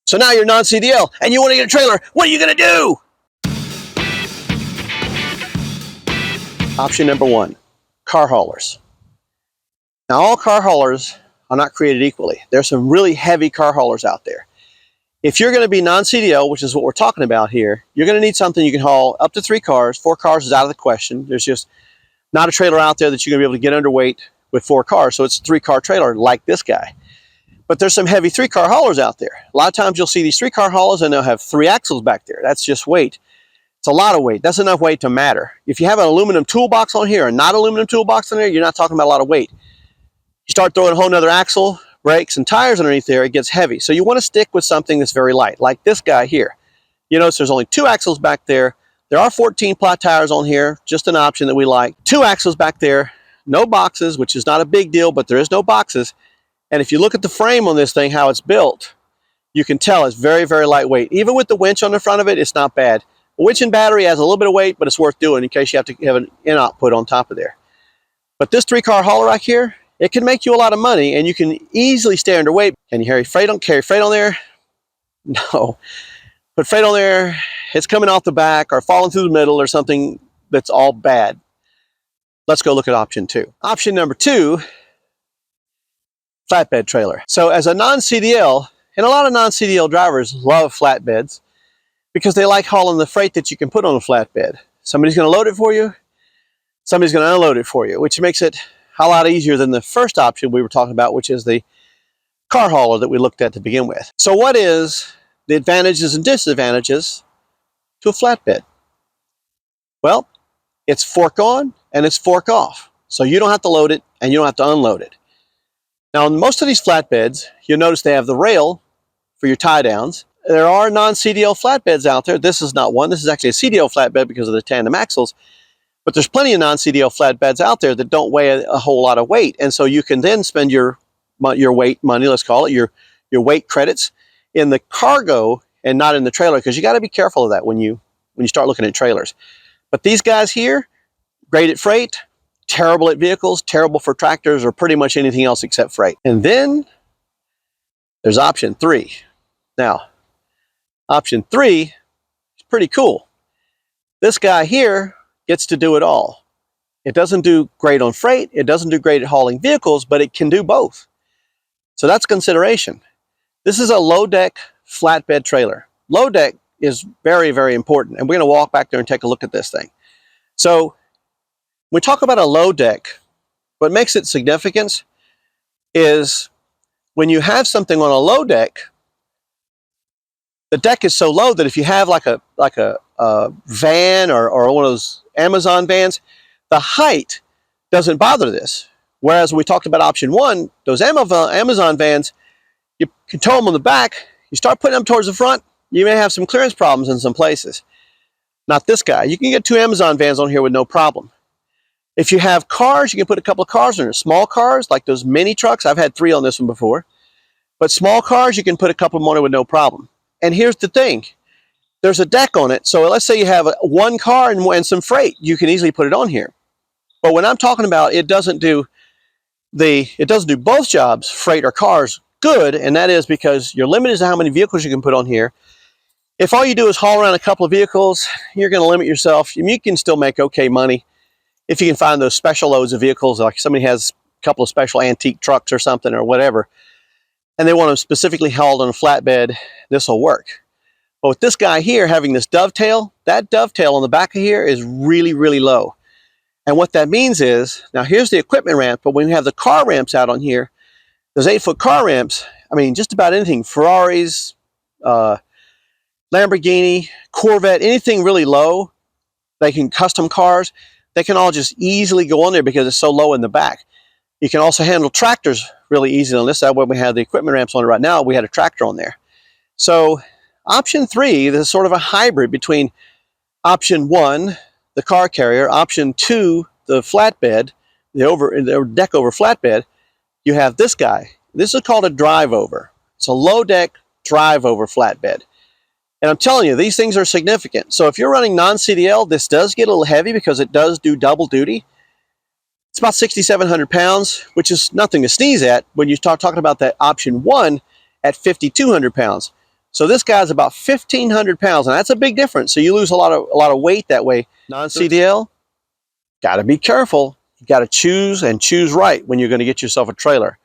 So now you're non-CDL and you want to get a trailer. What are you going to do? Option number one, car haulers. Now all car haulers are not created equally. There's some really heavy car haulers out there. If you're going to be non-CDL, which is what we're talking about here, you're going to need something you can haul up to 3 cars. 4 cars is out of the question. There's just not a trailer out there that you're going to be able to get underweight with 4 cars. So it's a 3-car trailer like this guy. But there's some heavy 3-car haulers out there. A lot of times you'll see these 3-car haulers and they'll have 3 axles back there. That's just weight. It's a lot of weight. That's enough weight to matter. If you have an aluminum toolbox on here and not aluminum toolbox on there, you're not talking about a lot of weight. You start throwing a whole nother axle, brakes, and tires underneath there, it gets heavy. So you want to stick with something that's very light, like this guy here. You notice there's only 2 axles back there. There are 14-ply tires on here, just an option that we like. 2 axles back there, no boxes, which is not a big deal, but there is no boxes. And if you look at the frame on this thing, how it's built, you can tell it's very, very lightweight. Even with the winch on the front of it, it's not bad. A winch and battery has a little bit of weight, but it's worth doing in case you have to have an in-output on top of there. But this 3-car hauler right here, it can make you a lot of money, and you can easily stay underweight. Can you carry freight on there? No. Put freight on there, it's coming off the back or falling through the middle or something that's all bad. Let's go look at option 2. Option number 2, flatbed trailer. So as a non-CDL, and a lot of non-CDL drivers love flatbeds because they like hauling the freight that you can put on a flatbed. Somebody's going to load it for you, somebody's going to unload it for you, which makes it a lot easier than the first option we were talking about, which is the car hauler that we looked at to begin with. So what is the advantages and disadvantages to a flatbed? Well, it's fork on and it's fork off. So you don't have to load it and you don't have to unload it. Now, on most of these flatbeds, you'll notice they have the rail for your tie downs. There are non-CDL flatbeds out there. This is not one. This is actually a CDL flatbed because of the tandem axles. But there's plenty of non-CDL flatbeds out there that don't weigh a whole lot of weight. And so you can then spend your weight money, let's call it, your weight credits in the cargo and not in the trailer, because you got to be careful of that when you start looking at trailers. But these guys here, great at freight, terrible at vehicles, terrible for tractors or pretty much anything else except freight. And then there's option 3. Now, option 3 is pretty cool. This guy here gets to do it all. It doesn't do great on freight, it doesn't do great at hauling vehicles, but it can do both. So that's consideration. This is a low deck flatbed trailer. Low deck is very, very important, and we're going to walk back there and take a look at this thing. So when we talk about a low deck, what makes it significant is when you have something on a low deck, the deck is so low that if you have like a van or one of those Amazon vans, the height doesn't bother this. Whereas when we talked about option 1, those Amazon vans, you can tow them on the back, you start putting them towards the front, you may have some clearance problems in some places. Not this guy. You can get 2 Amazon vans on here with no problem. If you have cars, you can put a couple of cars in there. Small cars, like those mini trucks, I've had 3 on this one before. But small cars, you can put a couple more on it with no problem. And here's the thing. There's a deck on it. So let's say you have 1 car and some freight. You can easily put it on here. But when I'm talking about it doesn't do both jobs, freight or cars, good. And that is because you're limited to how many vehicles you can put on here. If all you do is haul around a couple of vehicles, you're going to limit yourself. You can still make okay money if you can find those special loads of vehicles, like somebody has a couple of special antique trucks or something or whatever, and they want them specifically hauled on a flatbed, this will work. But with this guy here having this dovetail, that dovetail on the back of here is really, really low. And what that means is, now here's the equipment ramp, but when we have the car ramps out on here, those 8-foot car ramps, I mean, just about anything, Ferraris, Lamborghini, Corvette, anything really low, they can custom cars, they can all just easily go on there because it's so low in the back. You can also handle tractors really easily on this. That way we have the equipment ramps on it right now, we had a tractor on there. So option 3, this is sort of a hybrid between option 1, the car carrier, option 2, the flatbed, the deck over flatbed. You have this guy. This is called a drive over. It's a low deck drive over flatbed. And I'm telling you, these things are significant. So if you're running non-CDL, this does get a little heavy because it does do double duty. It's about 6,700 pounds, which is nothing to sneeze at when you start talking about that option 1 at 5,200 pounds. So this guy's about 1,500 pounds, and that's a big difference. So you lose a lot of weight that way. Non-CDL, got to be careful. You got to choose and choose right when you're going to get yourself a trailer.